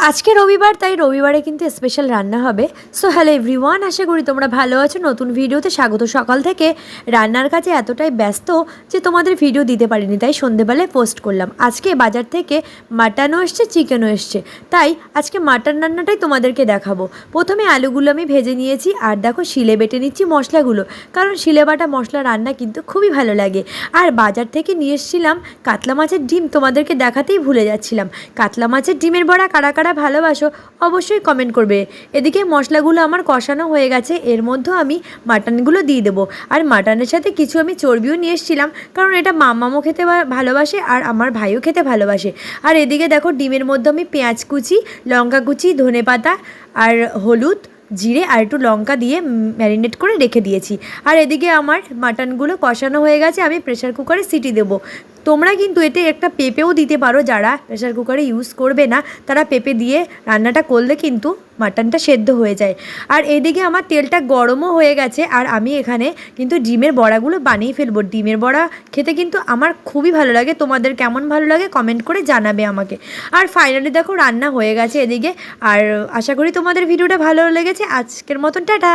আজকে রবিবার, তাই রবিবারে কিন্তু স্পেশাল রান্না হবে। সো হ্যালো এভরিওয়ান, আশা করি তোমরা ভালো আছো। নতুন ভিডিওতে স্বাগত। সকাল থেকে রান্নার কাজে এতটাই ব্যস্ত যে তোমাদের ভিডিও দিতে পারিনি, তাই সন্ধেবেলায় পোস্ট করলাম। আজকে বাজার থেকে মাটনও এসছে, চিকেনও এসছে, তাই আজকে মাটন রান্নাটাই তোমাদেরকে দেখাবো। প্রথমে আলুগুলো আমি ভেজে নিয়েছি, আর দেখো শিলে বেটে নিচ্ছি মশলাগুলো, কারণ শিলে বাটা মশলা রান্না কিন্তু খুবই ভালো লাগে। আর বাজার থেকে নিয়ে এসেছিলাম কাতলা মাছের ডিম, তোমাদেরকে দেখাতেই ভুলে যাচ্ছিলাম। কাতলা মাছের ডিমের বড়া কারা কারা ভালোবাসো অবশ্যই কমেন্ট করবে। এদিকে মশলাগুলো আমার কষানো হয়ে গেছে, এর মধ্যে আমি মাটনগুলো দিয়ে দেবো। আর মাটনের সাথে কিছু আমি চর্বিও নিয়ে এসেছিলাম, কারণ এটা মামামও খেতে ভালোবাসে আর আমার ভাইও খেতে ভালোবাসে। আর এদিকে দেখো ডিমের মধ্যে আমি পেঁয়াজ কুচি, লঙ্কা কুচি, ধনেপাতা আর হলুদ, জিরে আর একটু লঙ্কা দিয়ে ম্যারিনেট করে রেখে দিয়েছি। আর এদিকে আমার মাটনগুলো কষানো হয়ে গেছে, আমি প্রেশার কুকারে সিটি দেবো। তোমরা কিন্তু এতে একটা পেঁপেও দিতে পারো, যারা প্রেশার কুকারে ইউজ করবে না তারা পেঁপে দিয়ে রান্নাটা করলে কিন্তু মাটনটা সেদ্ধ হয়ে যায়। আর এদিকে আমার তেলটা গরমও হয়ে গেছে, আর আমি এখানে কিন্তু ডিমের বড়াগুলো বানিয়ে ফেলবো। ডিমের বড়া খেতে কিন্তু আমার খুবই ভালো লাগে, তোমাদের কেমন ভালো লাগে কমেন্ট করে জানাবে আমাকে। আর ফাইনালি দেখো রান্না হয়ে গেছে এদিকে। আর আশা করি তোমাদের ভিডিওটা ভালো লেগেছে। আজকের মতন টাটা।